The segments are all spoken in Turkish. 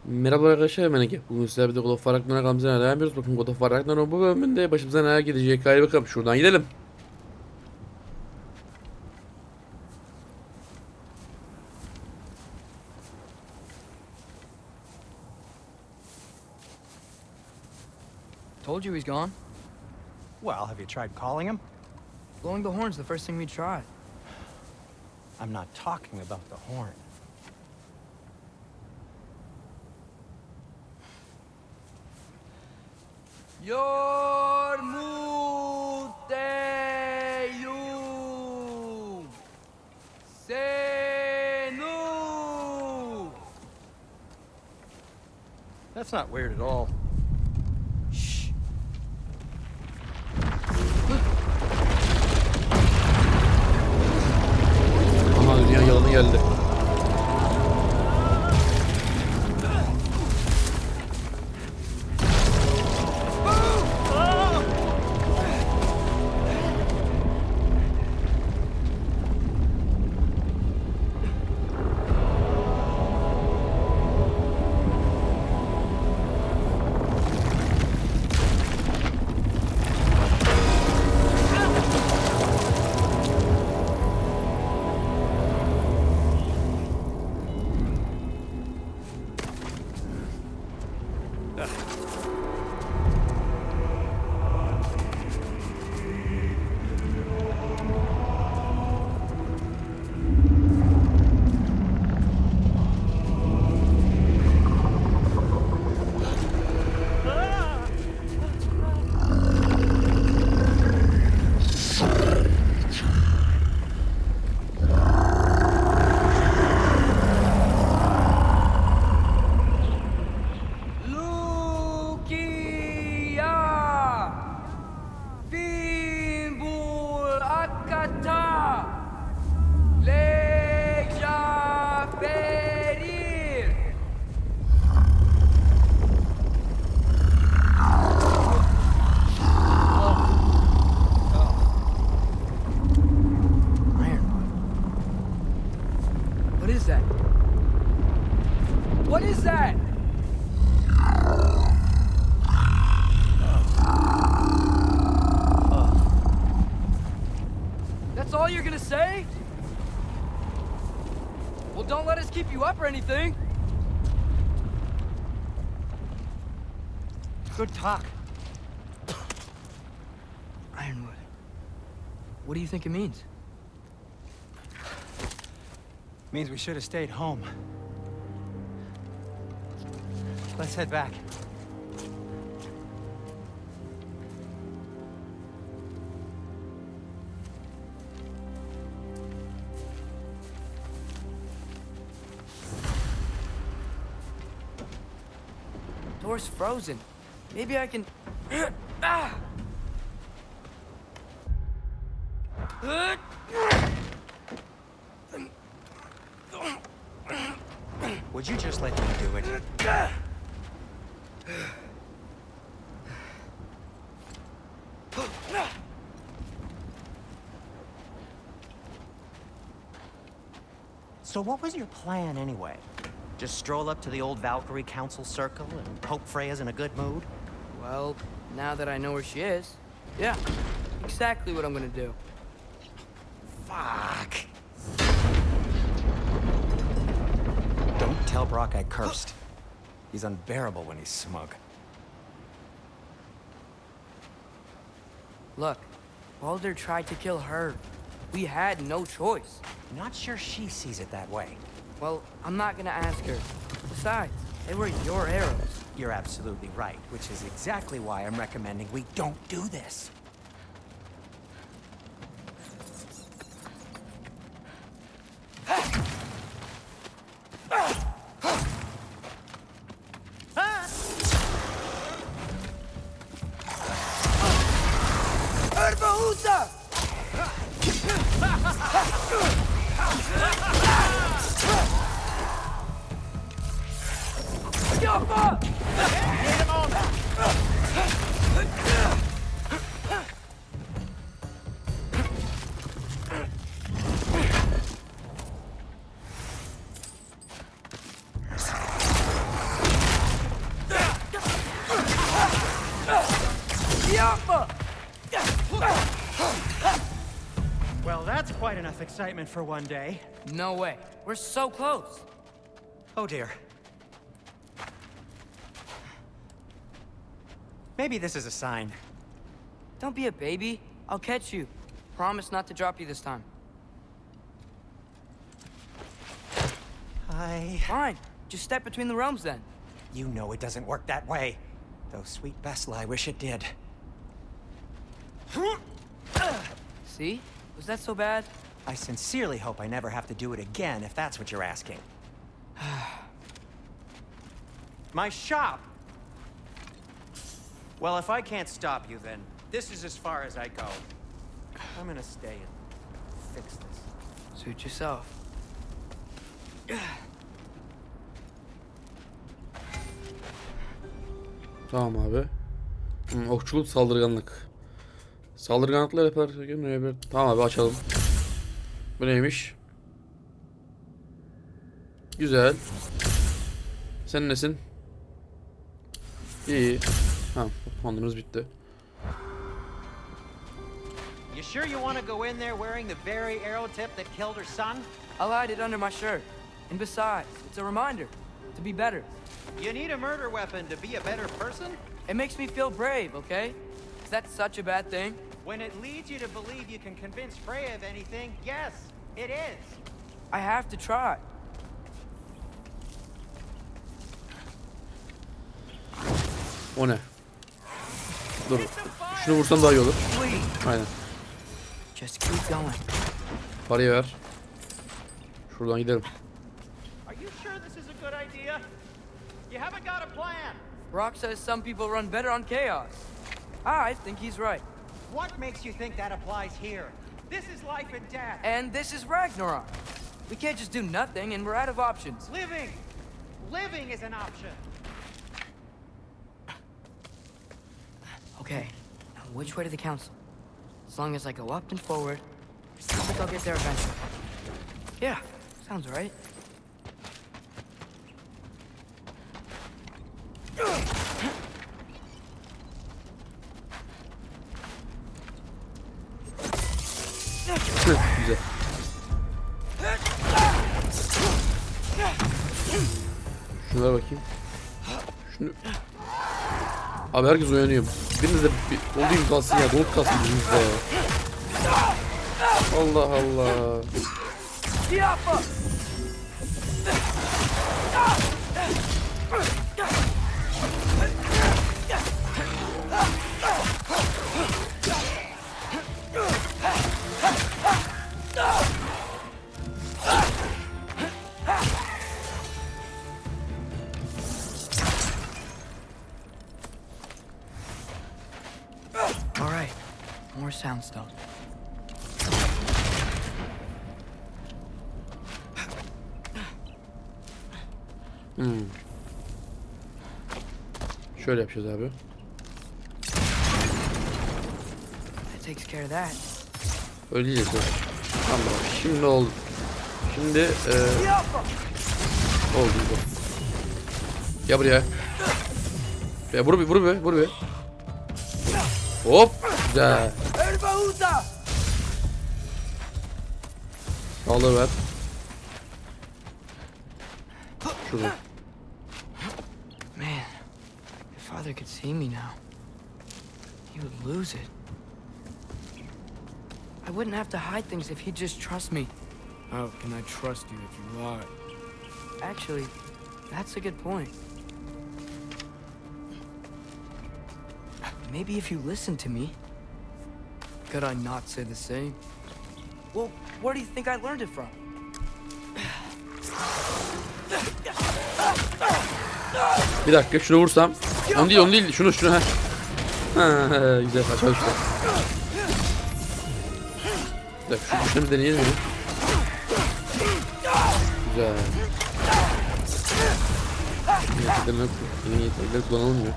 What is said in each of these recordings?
Merhabalar arkadaşlar, ben Ege. Bugün sizlerle birlikte God of War Ragnarok'a devam ediyoruz. Bakın God of War Ragnarok'un bu bölümünde başımıza neler gidecek. Hadi bakalım şuradan gidelim. Told you he's gone. Well, have you tried calling him? Blowing the horn's the first thing we tried. I'm not talking about the horn. Yormuteum Senu. That's not weird at all. Shh. Aha, dünya yalanı geldi. Lukia Fimbul Akata Leja Ferir. Ironwood. What is that? What is that? That's all you're gonna say? Well, don't let us keep you up or anything. Good talk. Ironwood. What do you think it means? Means we should have stayed home. Let's head back. Door's frozen. Maybe I can... Ah! Would you just let me do it? So what was your plan anyway? Just stroll up to the old Valkyrie Council Circle and hope Freya's in a good mood? Well, now that I know where she is, yeah, exactly what I'm gonna do. Fuck. Don't tell Brock I cursed. He's unbearable when he's smug. Look, Baldur tried to kill her. We had no choice. Not sure she sees it that way. Well, I'm not gonna ask her. Besides, they were your arrows. You're absolutely right, which is exactly why I'm recommending we don't do this. Urbahusa! Yapma! Well, that's quite enough excitement for one day. No way. We're so close. Oh dear. Maybe this is a sign. Don't be a baby. I'll catch you. Promise not to drop you this time. Fine. Just step between the realms then. You know it doesn't work that way. Though sweet Bessel, I wish it did. See? Was that so bad? I sincerely hope I never have to do it again, if that's what you're asking. My shop! Well, if I can't stop you, then this is as far as I go. I'm gonna stay and fix this. Suit yourself. Tamam abi. Okçuluk, saldırganlık. Saldırganlıklar yapar. Tamam abi, açalım. Bu neymiş? Güzel. Sen nesin? İyi. Tamam, puanlarımız bitti. You sure you want to go in there wearing the very arrow tip that killed her son? I'll hide it under my shirt. And besides, it's a reminder to be better. You need a murder weapon to be a better person? It makes me feel brave, okay? Is that such a bad thing? When it leads you to believe you can convince Freya of anything, yes, it is. I have to try. O ne? Dur. Şunu vursam daha iyi olur. Please, Aynen. just keep going. Parayı ver. Şuradan gidelim. Are you sure this is a good idea? You haven't got a plan. Rock says some people run better on chaos. I think he's right. What makes you think that applies here? This is life and death. And this is Ragnarok. We can't just do nothing and we're out of options. Living! Living is an option. Okay, now which way to the council? As long as I go up and forward, I think I'll get there eventually. Yeah, sounds right. Güzel. Şunlara bakayım. Şunu. Abi herkes uyanıyor. Biriniz de olduğu gibi kalsın ya. Donuk kalsın birinizde ya. Allah Allah. All right, more soundstone. Şöyle yapacağız abi. That takes care of that. Öyle değil de. Tamam. Şimdi oldu. Şimdi oldu bu. Gel buraya. Ya vur bir. Hop. Güzel. Sağlığı ver. Şurada. Man, if Father could see me now, he would lose it. I wouldn't have to hide things if he'd just trust me. How can I trust you if you lie? Actually, that's a good point. Maybe if you listen to me. Could I not say the same? Well, where do you think I learned it from? Bir dakika şunu vursam. Onu değil. Şunu ha. Güzel açalım işte. Bir dakika şu güçlerimizi deneyelim mi? Güzel. Yeni yetenekleri kullanılmıyor.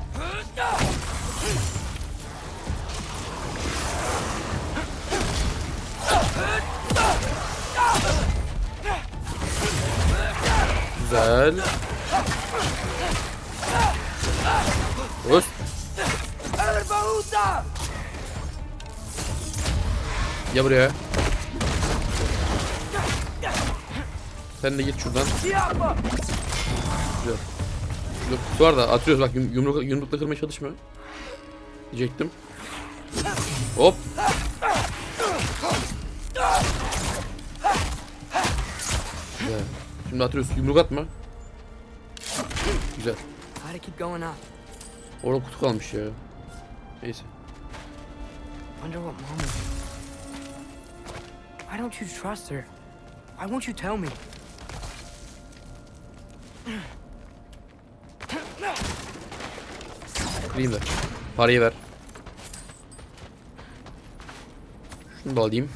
Güzel. Hoş. Gel buraya. Sen de git şuradan. Güzel. Şurada kutu var da atıyoruz bak, yumrukla kırmaya çalışma. Diyecektim. Hop. Güzel. Şimdi atıyoruz. Yumruk atma. Güzel. Gotta keep going up. Orada kutu kalmış ya. Neyse. Wonder what Mom would do. Why don't you trust her? Why won't you tell me? Kırayım da. Parayı ver. Şunu da alayım.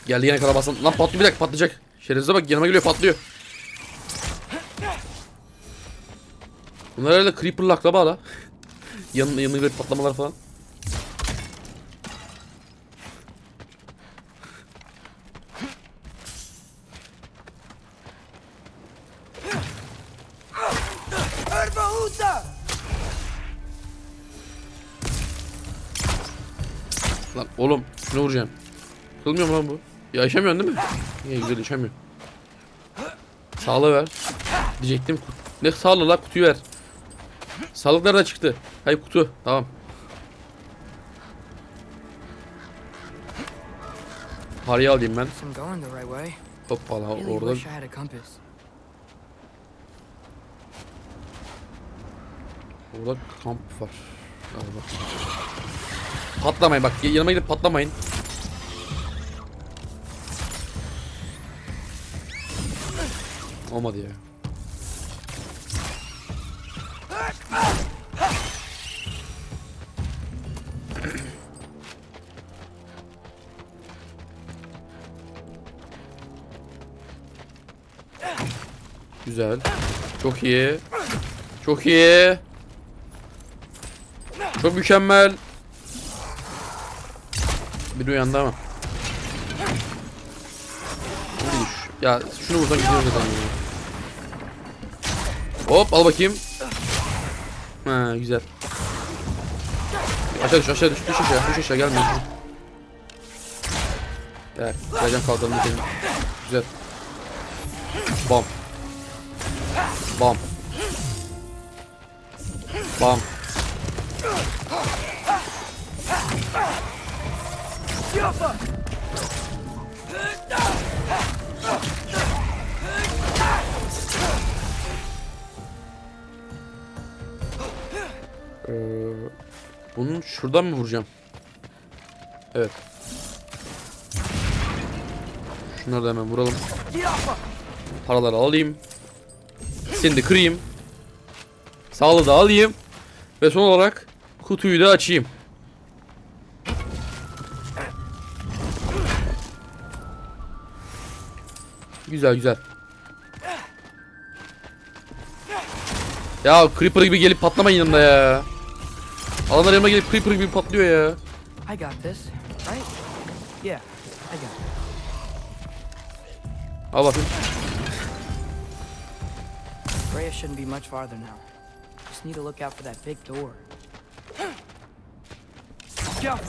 Geldi yine karabasan. Lan patlıyor, bir dakika patlayacak. Şerefsize bak, yanıma geliyor, patlıyor. Bunlar herhalde Creeper'la akraba da. Yanına böyle patlamalar falan. Lan oğlum şunu vuracağım. Kılmıyor mu lan bu? Yaşamıyorsun değil mi? İyi güzel, yaşamıyor. Sağlığı ver. Diyecektim. Ne sağlığı la, kutuyu ver. Sağlık nereden çıktı? Hayır, kutu. Tamam. Parayı alayım ben. I'm going the right way. Hoppala Really orada. wish I had a compass. Orada kamp var. Galiba. Patlamayın bak, yanıma gidip patlamayın. Olmadı ya. Güzel. Çok iyi. Çok iyi. Çok mükemmel. Bir uyandı ama. Ya şunu vursan gidiyor zaten ya. Hop al bakayım. Ha güzel. Aşağı düş, aşağı düş, düş aşağı gelme. Evet, geleceğim, kalkalım gidelim. Güzel. Bam. Bam. Bam. Bunun şuradan mı vuracağım? Evet. Şunları da hemen vuralım. Paraları alayım. Seni de kırayım. Sağlığı da alayım. Ve son olarak kutuyu da açayım. Güzel güzel. Ya Creeper gibi gelip patlamayın yanımda ya. Alanlar yanıma gelip Creeper gibi patlıyor ya. I got this, right? Yeah, I got it. Al bakayım. Freya shouldn't be much farther now. Just need to look out for that big door. Jump!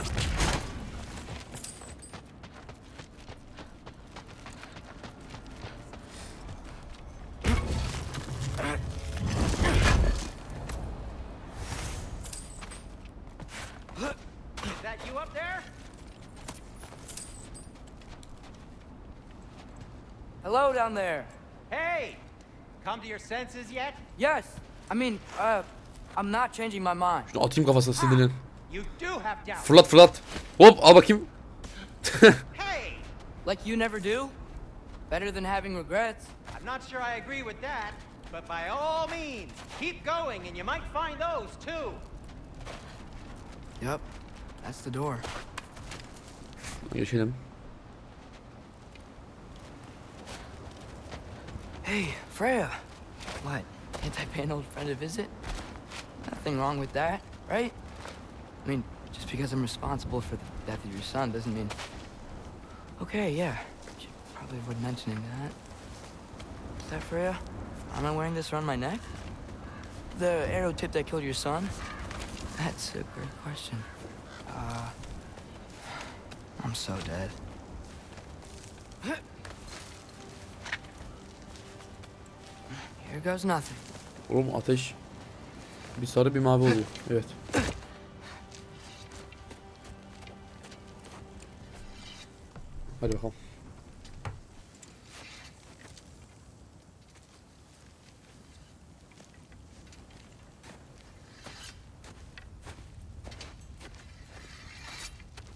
Is that you up there? Hello down there. Hey! Come to your senses yet? Yes, I mean, I'm not changing my mind. Şunu atayım kafasına, sinirlen. You do have doubts. Fırlat fırlat. Hop al bakayım. Hey! Like you never do? Better than having regrets. I'm not sure I agree with that, but by all means, keep going and you might find those too. Yep, that's the door. Geçelim. Hey, Freya. What? Can't I pay an old friend a visit? Nothing wrong with that, right? I mean, just because I'm responsible for the death of your son doesn't mean... Okay, yeah. Should probably avoid mentioning that. Is that Freya? Am I wearing this around my neck? The arrow tip that killed your son? That's a great question. I'm so dead. Here goes nothing. Oğlum ateş bir sarı bir mavi oluyor. Evet. Hadi bakalım.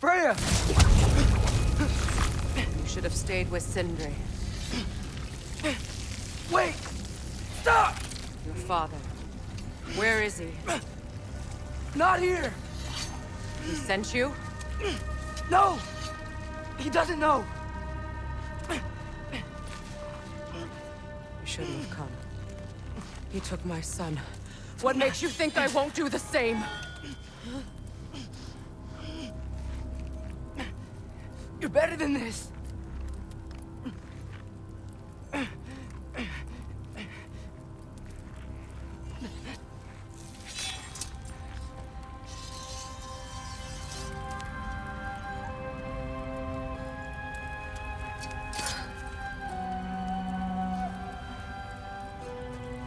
Freya! You should have stayed with Sindri, Wait! Stop! your father. Where is he? Not here! He sent you? No! He doesn't know! You shouldn't have come. He took my son. What makes you think I won't do the same? You're better than this!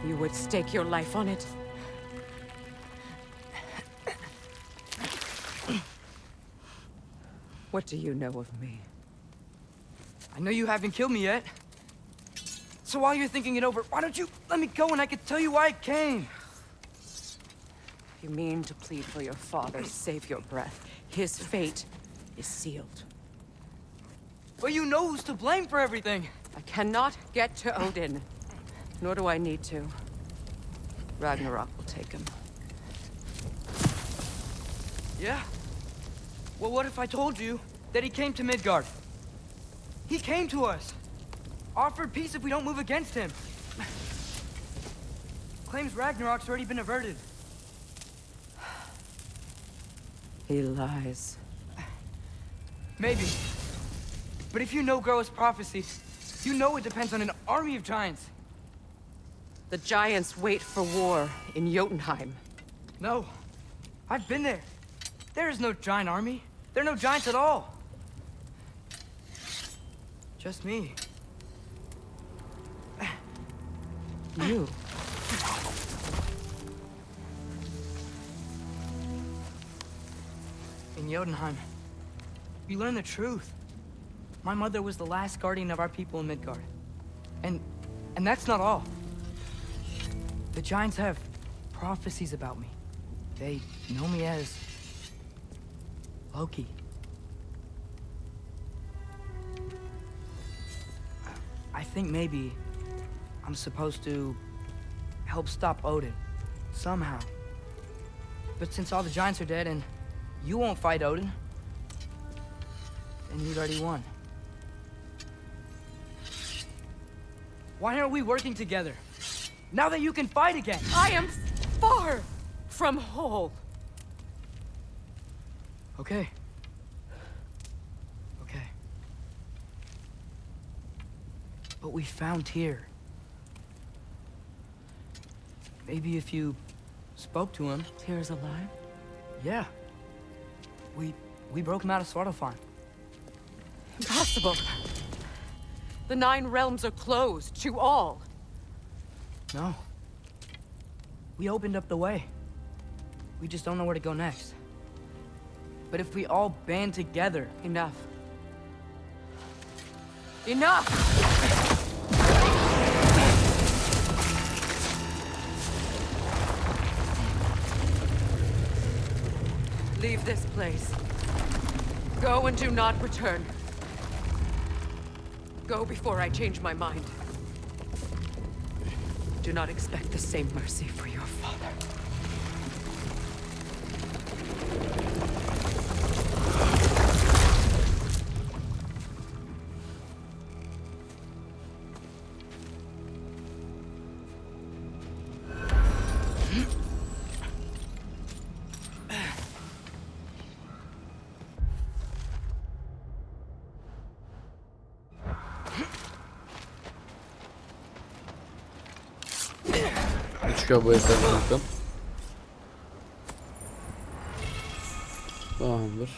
You would stake your life on it? What do you know of me? I know you haven't killed me yet. So while you're thinking it over, why don't you let me go and I can tell you why I came? You mean to plead for your father, save your breath. His fate is sealed. But you know who's to blame for everything. I cannot get to Odin. Nor do I need to. Ragnarok will take him. Yeah? Well, what if I told you that he came to Midgard? He came to us. Offered peace if we don't move against him. Claims Ragnarok's already been averted. He lies. Maybe. But if you know Groa's prophecy, you know it depends on an army of giants. The giants wait for war in Jotunheim. No. I've been there. There is no giant army. There are no giants at all. Just me. You. In Jotunheim, we learn the truth. My mother was the last guardian of our people in Midgard. And that's not all. The giants have prophecies about me. They know me as Loki. I think maybe I'm supposed to help stop Odin, somehow. But since all the giants are dead and you won't fight Odin, then he's already won. Why aren't we working together? Now that you can fight again! I am far from whole. Okay. Okay. But we found Tyr. Maybe if you spoke to him... Tyr's alive? Yeah. We broke him out of Svartalfheim. Impossible. The 9 realms are closed to all. No. We opened up the way. We just don't know where to go next. But if we all band together... Enough. Enough! Leave this place. Go and do not return. Go before I change my mind. Do not expect the same mercy for your father. Ne çıkıyor bu eserden? Tamamdır.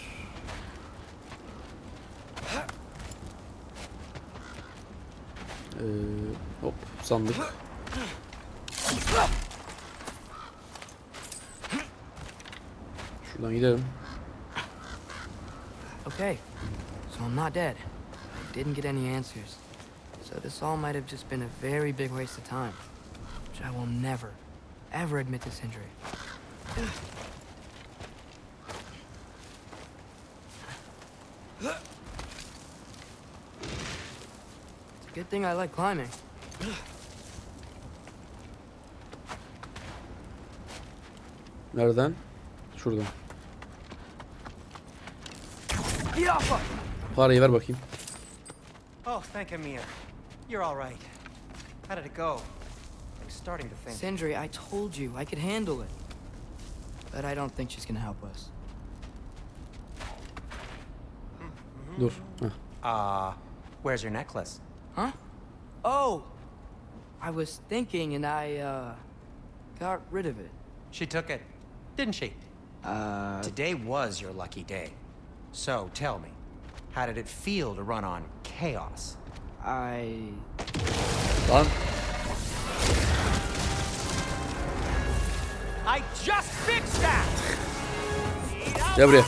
Hop sandık. Şuradan gidelim. Okay, so I'm not dead. I didn't get any answers. So this all might have just been a very big waste of time. Which I will never, ever admit to Sindri. It's a good thing I like climbing. Nereden? Şuradan. Parayı ver bakayım. Oh, thank Amir. You're all right. How did it go? I'm starting to think. Sindri, I told you I could handle it. But I don't think she's gonna help us. Dur. Heh. Where's your necklace? Huh? Oh! I was thinking and I, got rid of it. She took it, didn't she? Today was your lucky day. So, tell me, how did it feel to run on chaos? Lan. I just fixed that! Gel buraya.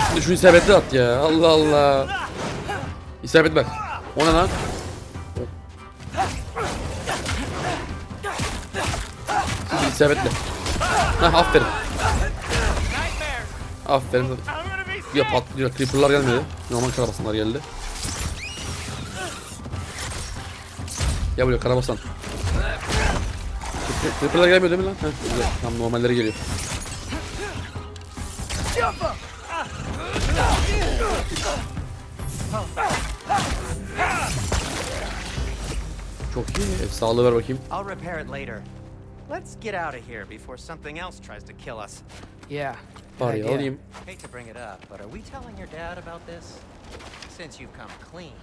Şimdi şu isabetli at ya. Allah Allah. İsabet bak. O ne lan? Şimdi isabetli. Hah aferin. Aferin. Ya patlıyor. Creeper'lar gelmedi. Normal karabasanlar geldi. Gel buraya karabasan. Creeper'lar gelmiyor değil mi lan? Heh, güzel. Tam normalleri geliyor. Çok iyi. Sağlığı ver bakayım. I'll repair it later. Let's get out of here before something else tries to kill us. Yeah. good Parayı idea. alayım. Hate to bring it up, but are we telling your dad about this? Since you've come clean.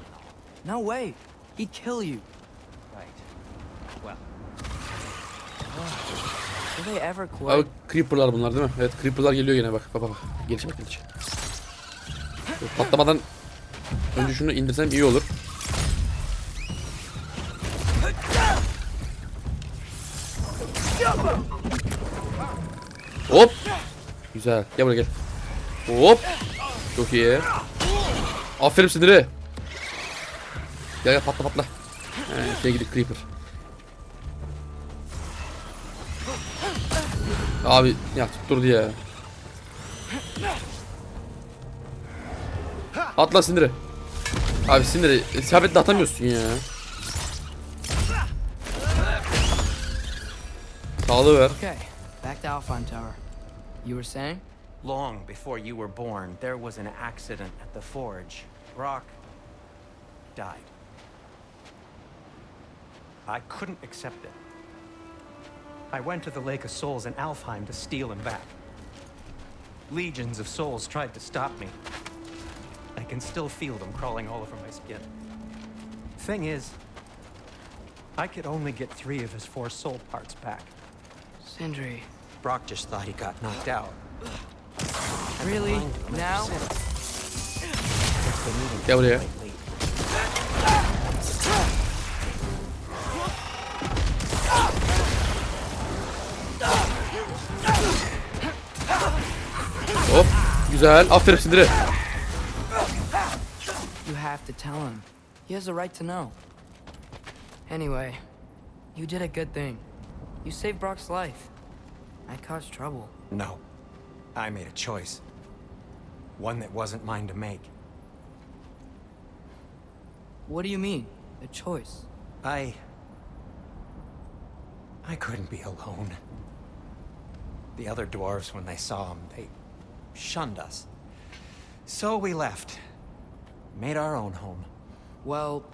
No way. He'd kill you. Right. Well, Do they ever quit? Abi creeper'lar bunlar değil mi? Evet creeper'lar geliyor yine bak. Bak bak. Gelişe bak gelişe. Patlamadan önce şunu indirsem iyi olur. Hop. Güzel. Gel buraya gel. Hop. Çok iyi. Aferin Sindri. Gel gel patla patla. Şey gidi creeper. Abi ya tutturdu ya. Atla Sindri. Abi Sindri isabetle atamıyorsun ya. Sağlığı ver. Okay, back to Alpine Tower. You were saying? long before you were born, there was an accident at the forge. Brock died. I couldn't accept it. I went to the Lake of Souls in Alfheim to steal him back. Legions of souls tried to stop me. I can still feel them crawling all over my skin. Thing is, I could only get 3 of his 4 soul parts back. Sindri. Brock just thought he got knocked out. Really? Now? Gel buraya. Hop. Güzel. Aferin Sindri. You have to tell him. He has a right to know. Anyway, you did a good thing. You saved Brock's life. I caused trouble. No. I made a choice. One that wasn't mine to make. What do you mean? A choice? I couldn't be alone. The other dwarves, when they saw him, they shunned us. So we left. Made our own home. Well,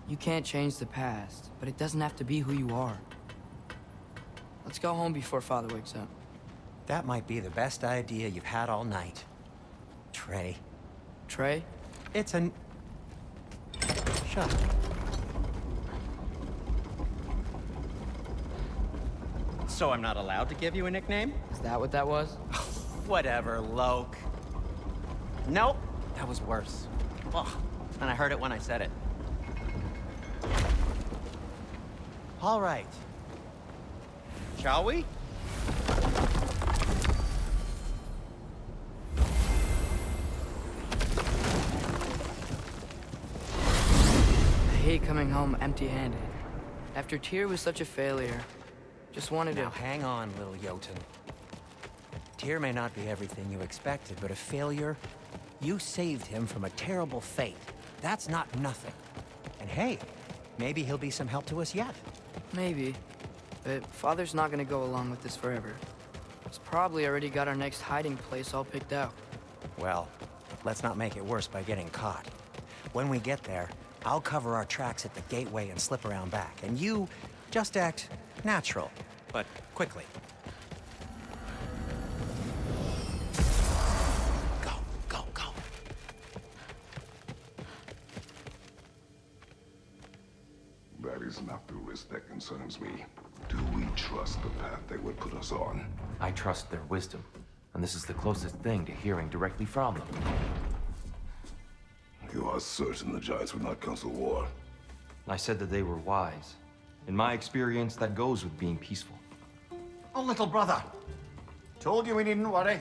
you can't change the past, but it doesn't have to be who you are. Let's go home before Father wakes up. That might be the best idea you've had all night. Trey. Trey? It's an... Shut up. So I'm not allowed to give you a nickname? Is that what that was? Whatever, Loke. Nope, that was worse. Ugh, and I heard it when I said it. All right. Shall we? I hate coming home empty-handed. After Tyr was such a failure, just wanted Now to... hang on, little Jotun. Tyr may not be everything you expected, but a failure? You saved him from a terrible fate. That's not nothing. And hey, maybe he'll be some help to us yet. Maybe. But Father's not gonna go along with this forever. He's probably already got our next hiding place all picked out. Well, let's not make it worse by getting caught. When we get there, I'll cover our tracks at the gateway and slip around back. And you just act natural, but quickly. Go, go, go. That is not the risk that concerns me. Do we trust the path they would put us on? I trust their wisdom, and this is the closest thing to hearing directly from them. You are certain the Giants would not counsel war? I said that they were wise. In my experience, that goes with being peaceful. Oh, little brother. Told you we needn't worry.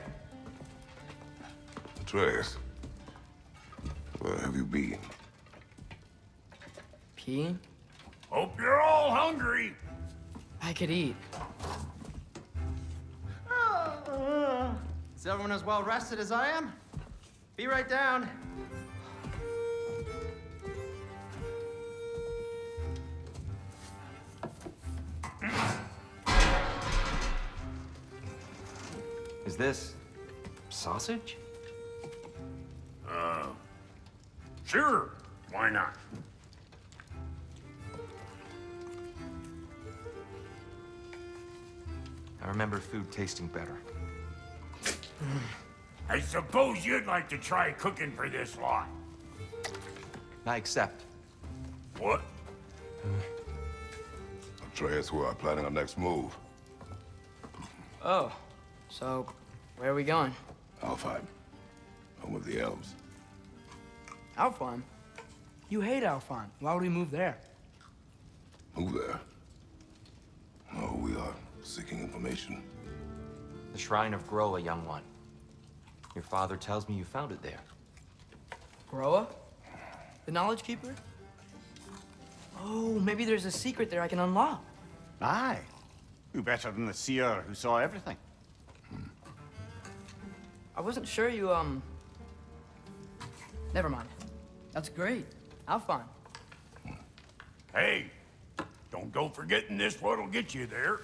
Atreus, where have you been? Peeing? Hope you're all hungry. I could eat. Is everyone as well rested as I am? Be right down. Is this sausage? Sure. Why not? I remember food tasting better. I suppose you'd like to try cooking for this lot. I accept. What? Atreus, we are planning our next move. Oh, so where are we going? Alfheim, home of the elves. Alfheim? You hate Alfheim. Why would we move there? Move there. No, we are seeking information. The Shrine of Groa, young one. Your father tells me you found it there. Groa? The Knowledge Keeper? Oh, maybe there's a secret there I can unlock. Aye. Who better than the seer who saw everything? I wasn't sure you, Never mind. That's great. Alfheim. Hey, don't go forgetting this what'll get you there.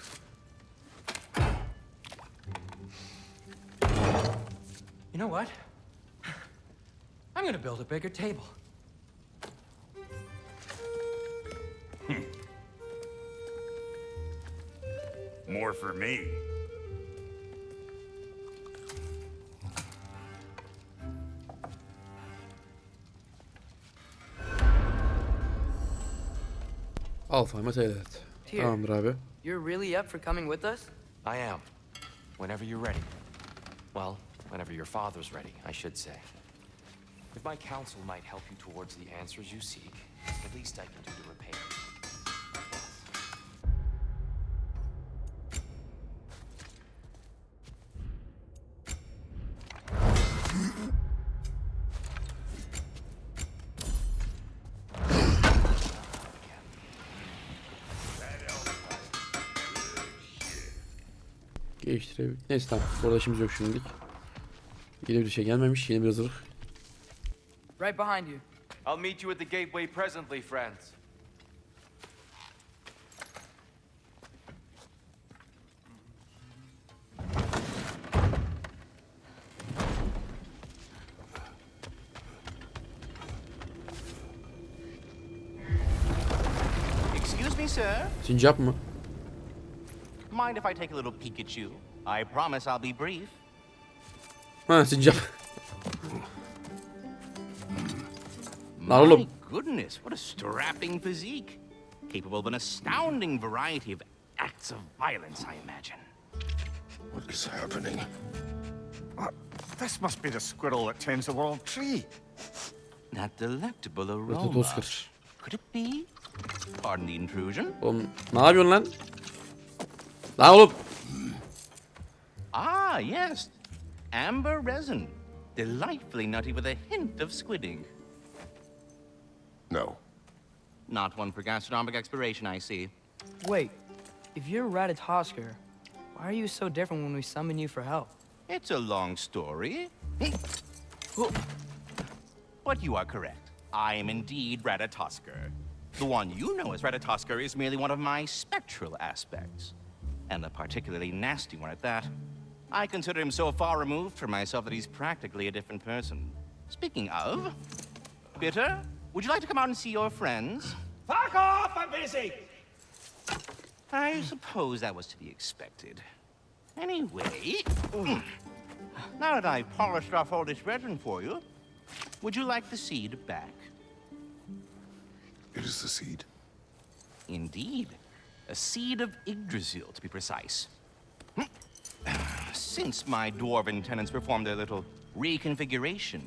You know what? I'm gonna build a bigger table. More for me. Alfheim'e seyret. Tyr, Tamamdır abi. you're really up for coming with us? I am. Whenever you're ready. Well, whenever your father's ready, I should say. If my counsel might help you towards the answers you seek, at least I can do to repay you. Geliştirelim. Neyse tamam. Burada işimiz yok şimdilik. Yine bir şey gelmemiş. Yine bir zırh. Right behind you. I'll meet you at the gateway presently, friends. Excuse me, sir. Sincap mı? Mind if I take a little peek at you? I promise I'll be brief. Ha sincap. Lan My oğlum. goodness, what a strapping physique. Capable of an astounding variety of acts of violence, I imagine. What is happening? This must be the squirrel that tends the world tree. That delectable Burada aroma. Oscar. Could it be? Pardon the intrusion. Oğlum ne yapıyorsun lan? Lan oğlum. Ah, yes. Amber resin. Delightfully nutty with a hint of squidding. No. Not one for gastronomic exploration, I see. Wait, if you're Ratatosker, why are you so different when we summon you for help? It's a long story. But you are correct. I am indeed Ratatosker. The one you know as Ratatosker is merely one of my spectral aspects. And a particularly nasty one at that. I consider him so far removed from myself that he's practically a different person. Speaking of, Bitter, would you like to come out and see your friends? Fuck off! I'm busy! I suppose that was to be expected. Anyway, now that I've polished off all this resin for you, would you like the seed back? It is the seed. Indeed. A seed of Yggdrasil, to be precise. Since my dwarven tenants performed their little reconfiguration,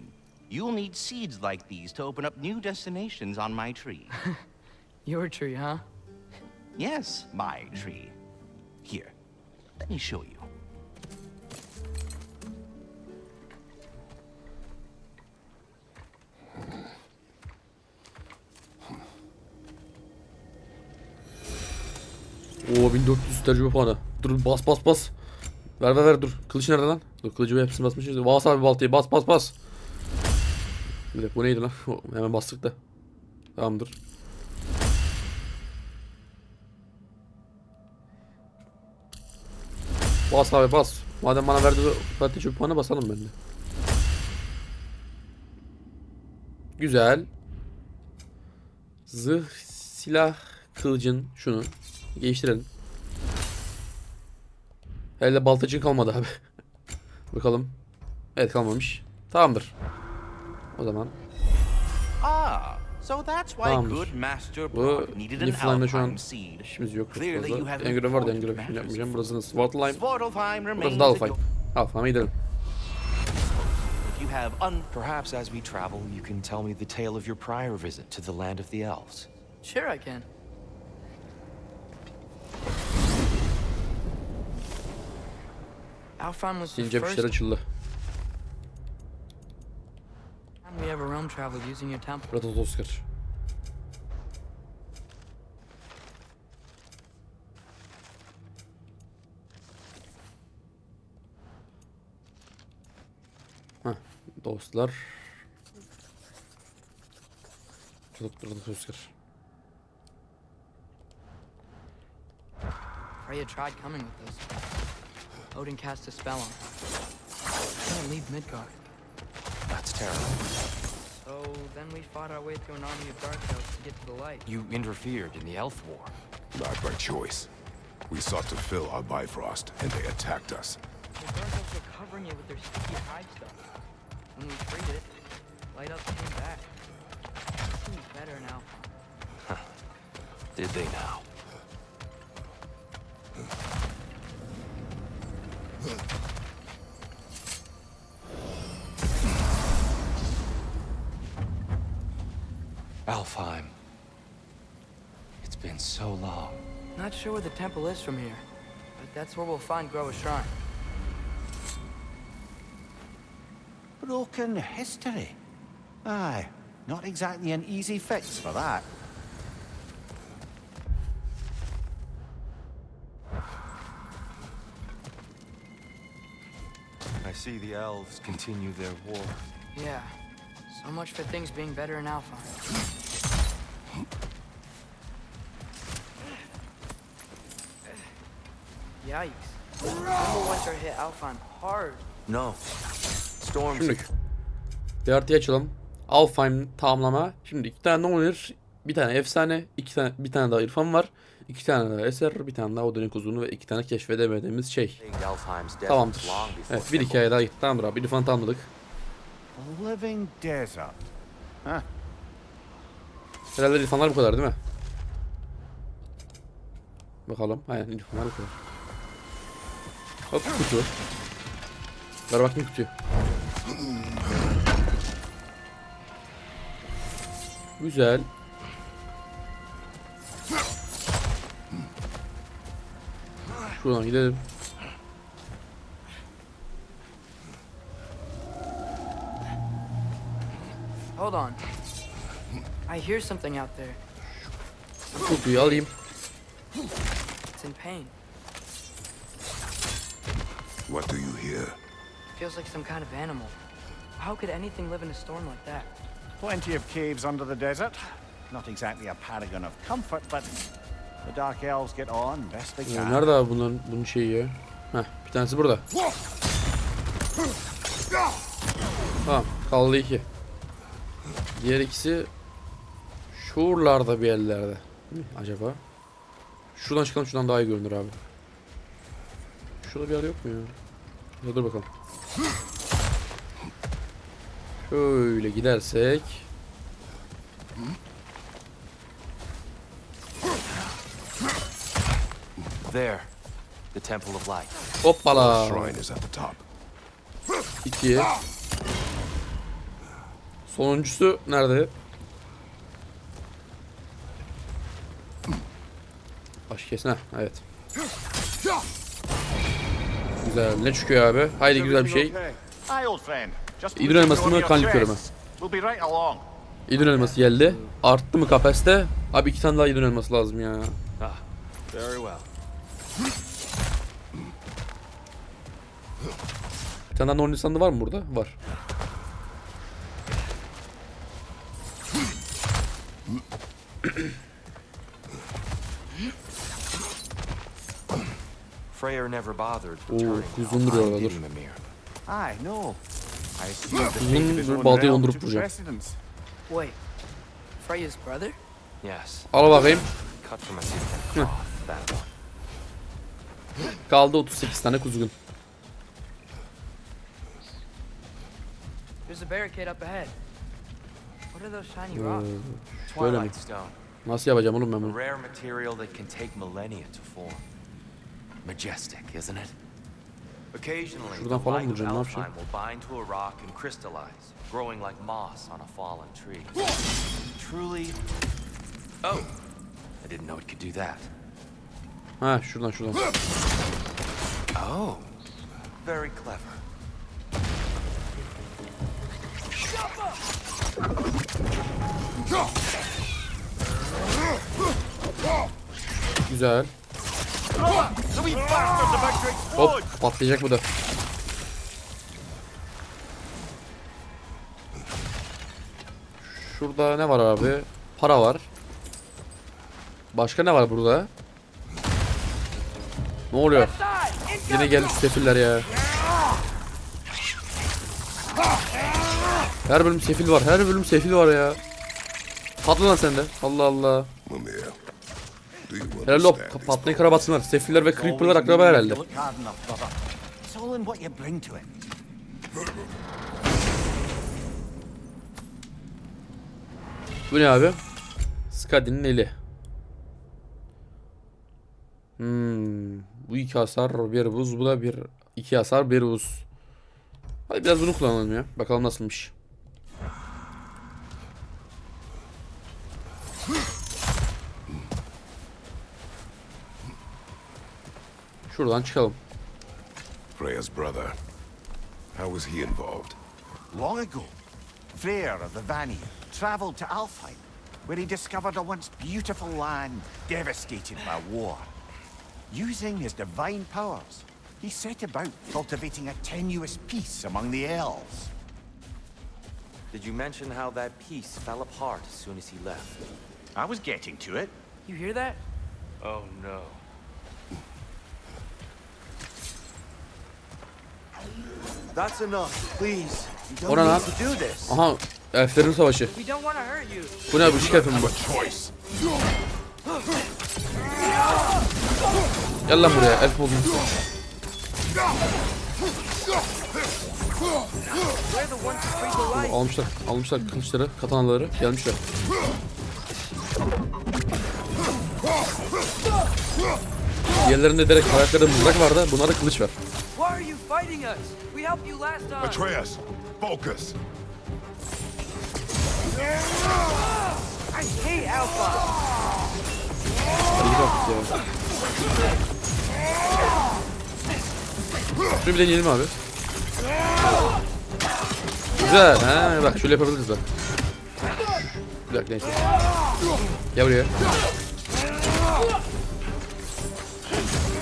you'll need seeds like these to open up new destinations on my tree. Your tree, huh? Yes, my tree. Here, let me show you. Oo 1400 tecrübe puanı. Dur bas. Ver dur. Kılıç nerede lan? Dur kılıcı hepsini basmışız. Bas abi baltayı bas. Bir dakika bu neydi lan? Hemen bastık da. Tamamdır. Bas abi bas. Madem bana verdi bu tecrübe puanı basalım ben de. Güzel. Zırh, silah, kılıcın şunu değiştirelim. Hele baltacın kalmadı abi. Bakalım. Evet kalmamış. Tamamdır. O zaman. Ah, so that's why Tamamdır. good Master Bu Brock needed an Niflheim'de şu an Alpine seed. işimiz yok. Clearly you have Engram vardı important Engram. Şimdi matters. yapmayacağım. Burası Svartalheim. Svartalheim Burası remains da at Alfheim. your... Alfheim'e gidelim. If you have Perhaps as we travel, you can tell me the tale of your prior visit to the land of the elves. Sure I can. Alfheim was the Sincap first işler açıldı. time we ever realm traveled using your temple. Burada Oscar. Heh, dostlar. Burada Oscar. Freya tried coming with us. Odin cast a spell on her. Couldn't leave Midgard. That's terrible. So then we fought our way through an army of dark elves to get to the light. You interfered in the elf war. Not by choice. We sought to fill our Bifrost, and they attacked us. The dark elves were covering it with their sticky hive stuff. When we freed it, light elves came back. It seems better now. Did they now? Alfheim. It's been so long. Not sure where the temple is from here, but that's where we'll find Groa's shrine. Broken history. Aye, not exactly an easy fix for that. I see the elves continue their war. Yeah, so much for things being better in Alfheim. Yikes. Rumble winter hit Alfheim hard. No. Storms. Şimdi bir haritayı açalım. Alfheim tamamlama. Şimdi iki tane Nolir, bir tane efsane, bir tane daha irfan var. 2 tane daha eser, bir tane daha Odin'in kuzunu ve 2 tane keşfedemediğimiz şey. Tamamdır. Evet bir hikaye daha gitti. Tamamdır abi. İrfan'ı tamamladık. Living desert. Huh? Herhalde irfanlar bu kadar değil mi? Bakalım. Aynen irfanlar bu kadar. Hop kutu. Ver bakayım kutuyu. Güzel. Şuradan gidelim. Hold on. I hear something out there. Kutuyu alayım. It's in pain. What do you hear? Feels like some kind of animal. How could anything live in a storm like that? Plenty of caves under the desert. Not exactly a paragon of comfort, but the Dark Elves get on best they can. Nerede abi bunun şeyi ya? Heh, bir tanesi burada. Tamam, kaldı 2. Diğer ikisi şuralarda bir yerlerde. Mi acaba? Şuradan çıkalım, şuradan daha iyi görünür abi. Şurada bir yer yok mu ya? Ya dur bakalım. Şöyle gidersek. There, the Temple of Light. Hoppala. Shrine is at the top. 2. Sonuncusu nerede? Baş kesin ha, evet. Güzel, ne çıkıyor abi? Haydi güzel bir şey. İdun elması mı, kan likörü mü? İdun elması geldi. Arttı mı kapasite? Abi 2 tane daha idun elması lazım ya. Ah, very well. Bir tane daha normal sandığı var mı burada? Var. Freya never bothered Oo, returning. uzun duruyor orada, dur. Aye, no. Uzun bir baltayı dondurup vuracağım. Wait, Freya's brother? Yes. Al bakayım. Cut from a different cloth, that one. Kaldı 38 tane kuzgun. There's a barricade up ahead. What are those shiny rocks? Böyle mi? Twilight stone. Nasıl yapacağım oğlum ben A bunu? rare material that can take millennia to form. Majestic, isn't it? Occasionally, Şuradan the falan light of vuracağım, ne yapacağım? Alfheim will bind to a rock and crystallize, growing like moss on a fallen tree. Truly... Oh! I didn't know it could do that. Ha, şuradan. Oh! Very clever. Güzel. Hop, patlayacak bu da. Şurada ne var abi? Para var. Başka ne var burada? Ne oluyor? Yine gelmiş sefiller ya. Her bölüm sefil var ya. Patla lan sen de. Allah Allah. Herhalde o patlayı karabatsınlar. Sefiller ve creeper'lar akraba herhalde. Bu ne abi? Skadi'nin eli. Bu 2 hasar, 1 buz. Bu da 2 hasar, 1 buz. Hadi biraz bunu kullanalım ya. Bakalım nasılmış. Şuradan çıkalım. Freya's brother. How was he involved? Long ago, Freya of the Vanir traveled to Alfheim, where he discovered a once beautiful land devastated by war. Using his divine powers, he set about cultivating a tenuous peace among the elves. Did you mention how that piece fell apart as soon as he left? I was getting to it. You hear that? Oh no. That's enough, please. You O ne don't lan? need to do this. Aha, elflerin savaşı. We don't want to hurt you. Bu ne abi, şikayet mi bu? Gel lan buraya, elf oldun. We're the ones who freed the light. Almışlar kılıçları, katanaları, gelmişler. Diğerlerinde direkt karakterde mızrak vardı, bunlarda kılıç var. Why are you fighting us? We helped you last time. Atreus, focus. I hate Alpha. Hadi git artık ya. Şunu bir deneyelim abi. Güzel. Ha, bak şöyle yapabiliriz bak. Bir dakika neyse. Gel buraya.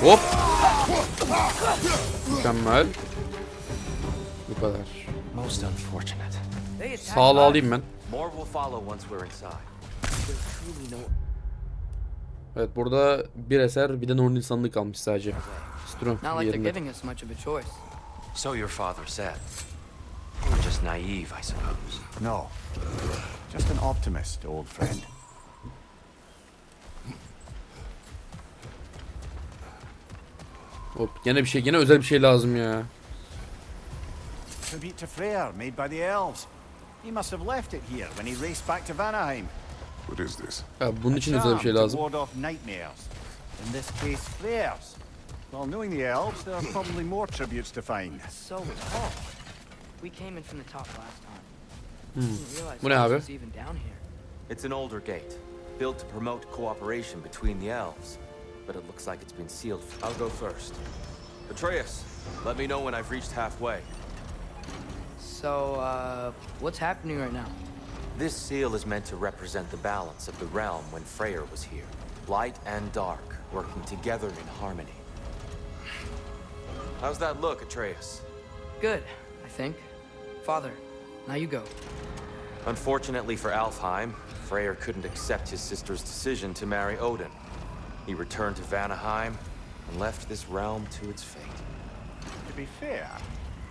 Hop. Mükemmel. Bu kadar. Most unfortunate. Sağlığı alayım ben. More will follow once we're inside. There's truly no. Evet, burada bir eser, bir de Nor'un insanlığı kalmış sadece. Strong Not like they're yerinde. giving us much of a choice. So your father said. You were just naive, I suppose. No. Just an optimist, old friend. Hop, gene bir şey, gene özel bir şey lazım ya. Tribute to Freya, made by the elves. He must have left it here when he raced back to Vanaheim. What is this? Ya bunun için özel bir şey lazım. To ward off nightmares. In this case, Freya's. Well, knowing the elves, there are probably more tributes to find. So tall. We came in from the top last time. Didn't realize Bu ne abi? this was even down here. It's an older gate, built to promote cooperation between the elves. But it looks like it's been sealed. I'll go first. Atreus, let me know when I've reached halfway. So, what's happening right now? This seal is meant to represent the balance of the realm when Freya was here. Light and dark, working together in harmony. How's that look, Atreus? Good, I think. Father, now you go. Unfortunately for Alfheim, Freyr couldn't accept his sister's decision to marry Odin. He returned to Vanaheim and left this realm to its fate. To be fair,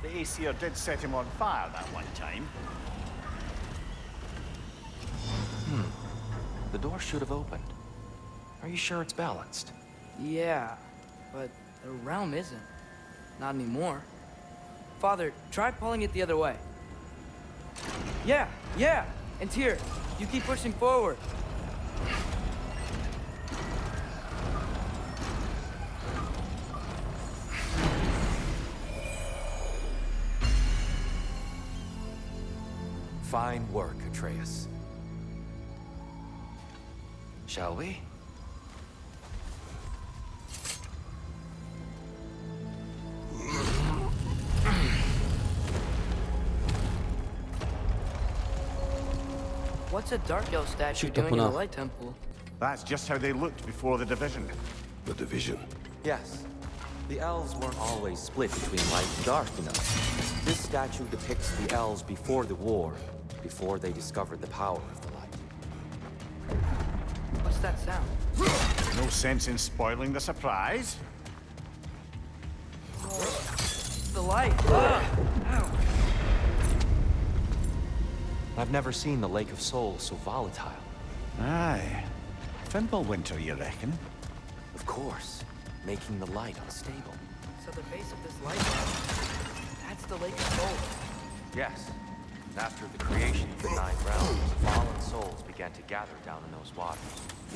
the Aesir did set him on fire that one time. The door should have opened. Are you sure it's balanced? Yeah, but the realm isn't. Not anymore. Father, try pulling it the other way. Yeah, and here. You keep pushing forward. Fine work, Atreus. Shall we? What's a dark elf statue Çık doing in the tapınağa. light temple? That's just how they looked before the division. The division. Yes. The elves weren't always split between light and dark, you know. This statue depicts the elves before the war, before they discovered the power of the light. What's that sound? No sense in spoiling the surprise. The light. I've never seen the Lake of Souls so volatile. Aye. Winter, you reckon? Of course, making the light unstable. So the base of this light, that's the Lake of Souls. Yes. After the creation of the Nine Realms, fallen souls began to gather down in those waters.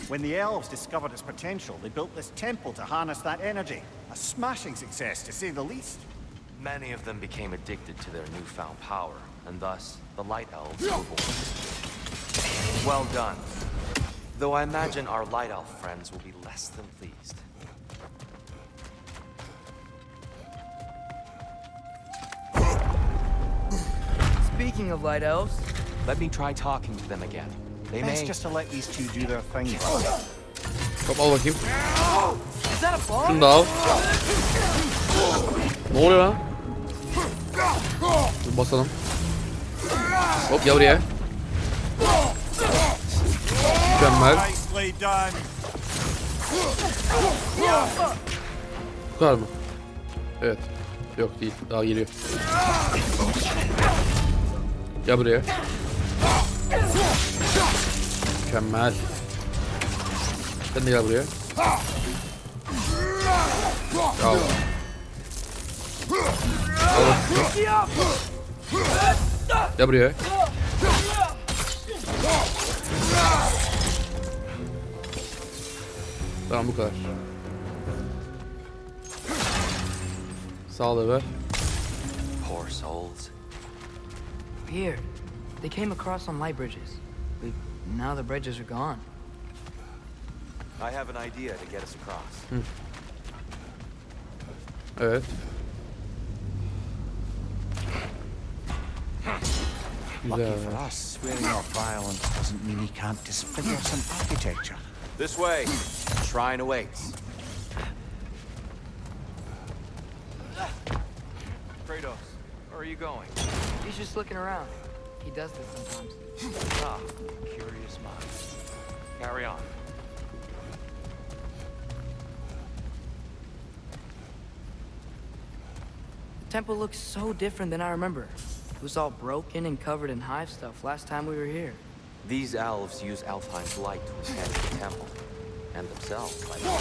When the elves discovered its potential, they built this temple to harness that energy. A smashing success, to say the least. Many of them became addicted to their newfound power, and thus, the Light Elves were born. Well done. Though I imagine our Light Elf friends will be less than pleased. Speaking of light elves, Let me try talking to them again. They Best may... just to let these two do their thing. Hop, al bakayım. is that a bomb? Şunu da al. Ne oluyor lan? Dur basalım. Hop, gel buraya. Mükemmel. Nicely done. Bu kadar mı? Evet. Yok değil. Daha geliyor. Gel buraya. Mükemmel. Sen de gel buraya. Al. Gel buraya. Tamam, bu kadar. Sağlığı ver. poor souls. Weird. They came across on light bridges. But now the bridges are gone. I have an idea to get us across. Evet. Lucky Güzel. for us, swearing off violence doesn't mean he can't disfigure some architecture. This way. Shrine awaits. Kratos, where are you going? He's just looking around. He does this sometimes. Ah, curious mind. Carry on. The temple looks so different than I remember. It was all broken and covered in hive stuff last time we were here. These elves use Alfheim's light to attend the temple. And themselves, by the way.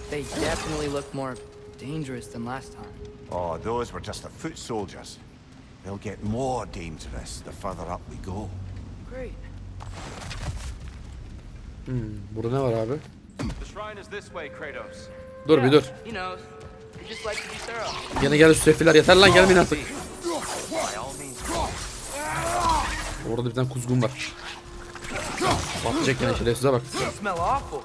They definitely look more dangerous than last time. Oh, those were just the foot soldiers. They'll get more dangerous the further up we go. Great. Burada ne var abi? The shrine is this way, Kratos. Dur bir dur. He knows. He just likes to be thorough. Gene gel sürefiler, yeter lan, gelmeyin artık. By all means. Orada bir tane kuzgun var. Patlayacak gene, şerefsize bak. You smell awful.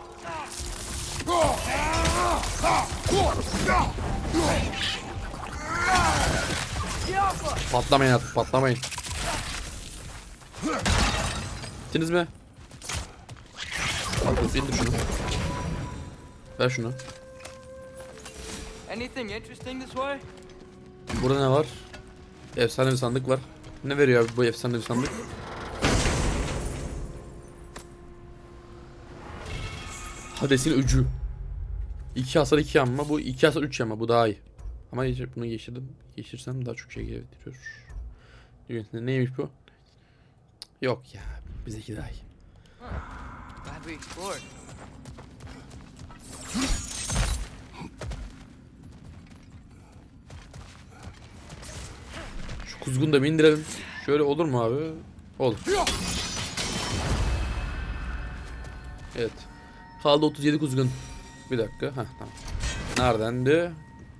Patlamayın artık, patlamayın. Gittiniz mi? Al, indir şunu. Ver şunu. Anything interesting this way? Burada ne var? Efsane bir sandık var. Ne veriyor abi bu efsane bir sandık? Hades'in öcü. 2 hasar 2 yanma. Bu 2 hasar 3 yanma. Bu daha iyi. Ama bunu geçirdim. Geçirsem daha çok şey getiriyor. Neymiş bu? Yok ya. Bizdeki daha iyi. Glad we explored. Şu kuzgunu da bir indirelim. Şöyle olur mu abi? Olur. Evet. Kaldı 37 kuzgun. Bir dakika. Heh, tamam. Neredendi?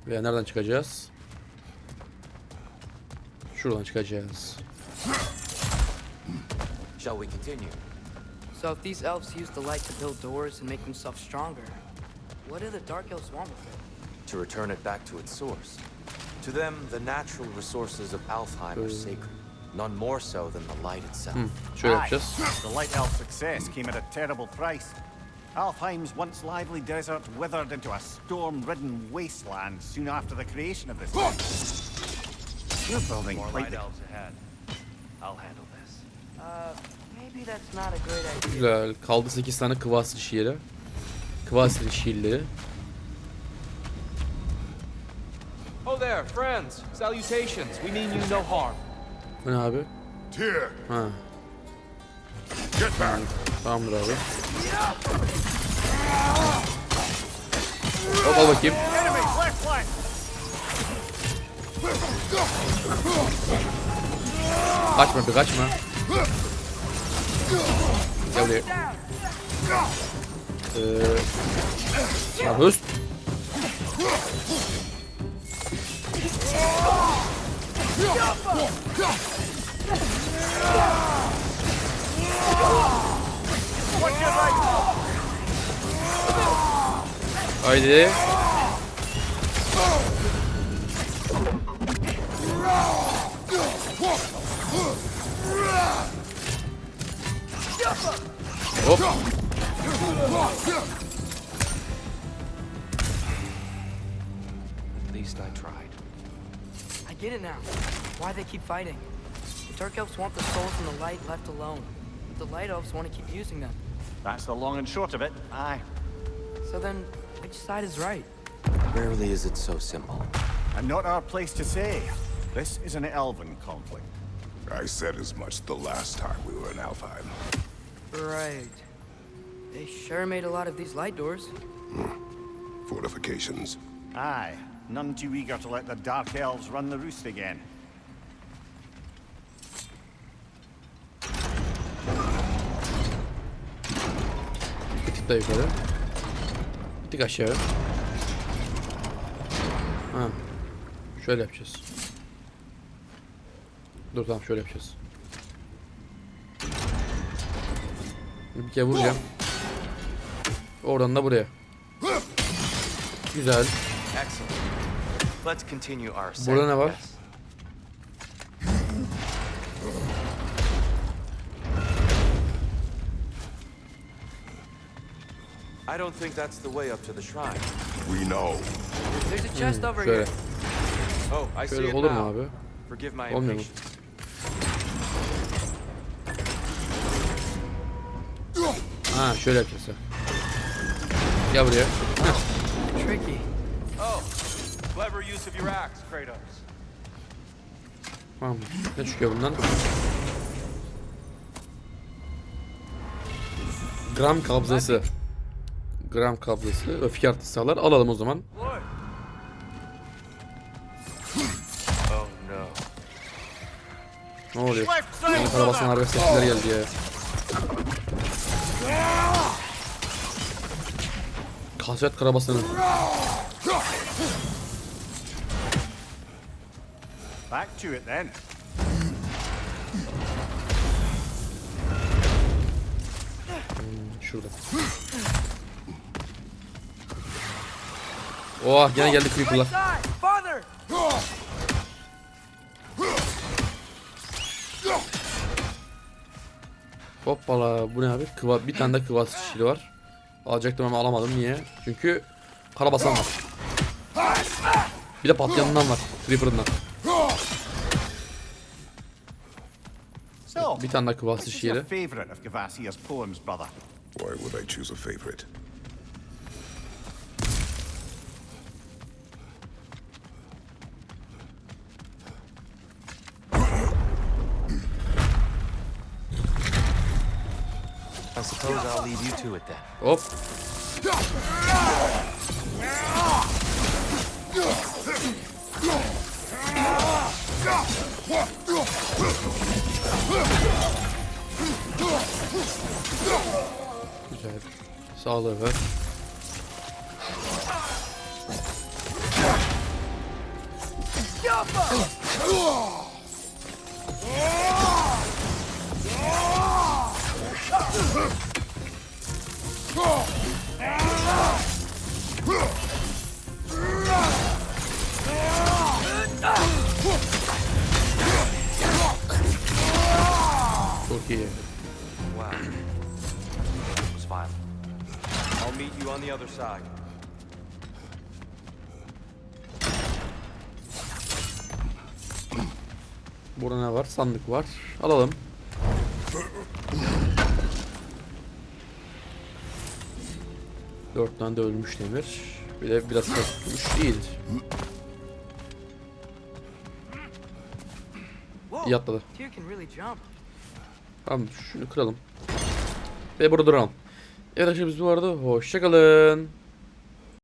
Veya nereden çıkacağız? Şuradan çıkacağız. Shall we continue? So if these elves use the light to build doors and make themselves stronger, what do the dark elves want with it? To return it back to its source. To them, the natural resources of Alfheim are sacred. None more so than the light itself. Şöyle yapacağız. The Light Elf success came at a terrible price. Alfheim's once lively desert withered into a storm-ridden wasteland soon after the creation of this place. You're building More quite light the... elves ahead. I'll handle this. Maybe that's not a great idea. Güzel. Kaldı 8 tane Kvasil şiiri. Kvasil şiirleri. Oh there, friends. Salutations. We mean you no harm. Bu ne abi? Tyr, Ha. get back! Tamamdır abi. Hop, al bakayım. Kaçma bir, kaçma. Gel buraya. Ya höst. Haydi. Hop. At least I tried. I get it now. Why they keep fighting. The dark elves want the souls and the light left alone. But the light elves want to keep using them. That's the long and short of it, aye. So then, which side is right? Rarely is it so simple. And not our place to say. This is an elven conflict. I said as much the last time we were in Alfheim. Right. They sure made a lot of these light doors. Fortifications. Aye, none too eager to let the Dark Elves run the roost again. Bir tık daha yukarı. Bir tık aşağı. Ha. Şöyle yapacağız. Dur tamam şöyle yapacağız. Bir kere vuracağım. Oradan da buraya. Güzel. Excellent. Let's continue our Burada ne var? quest. I don't think that's the way up to the shrine. We know. There's a chest over Şöyle. here. Oh, I see Şöyle it olur mu now. abi? Forgive my Olmuyor mu? impatience. Ha şöyle yapacağız. Gel buraya. Tricky. Oh, clever use of your axe, Kratos. Tamam. Ne çıkıyor bundan? Gram kabzası. Gram kabzası. Öfke artısı sağlar. Alalım o zaman. Oh no. Ne oluyor? Karabasan harbi sesler geldi ya. Kasvet karabasanı. Back to it then. Şurada. Oh gene geldi creeper'lar. Father! Hoppala bu ne abi? Bir tane de kıvat şişiri var. Alacaktım ama alamadım. Niye? Çünkü karabasan var. Bir de patlayanından var. Creeper'ından. So, Bir tane de kıvat which is your şişiri. favorite of Gavasia's poems, brother? Why would I choose a favorite? I suppose I'll leave you to it then. Hop. Güzel. Sağlığı ver. Çok iyi. Wow. It was violent. I'll meet you on the other side. Burada ne var? Sandık var. Alalım. Dört tane de ölmüş demir. Bir de biraz kasılmış iyidir. İyi atladı. Deer can really jump. Tamam şunu kıralım. Ve burada duralım. Evet arkadaşlar biz bu arada hoşça kalın.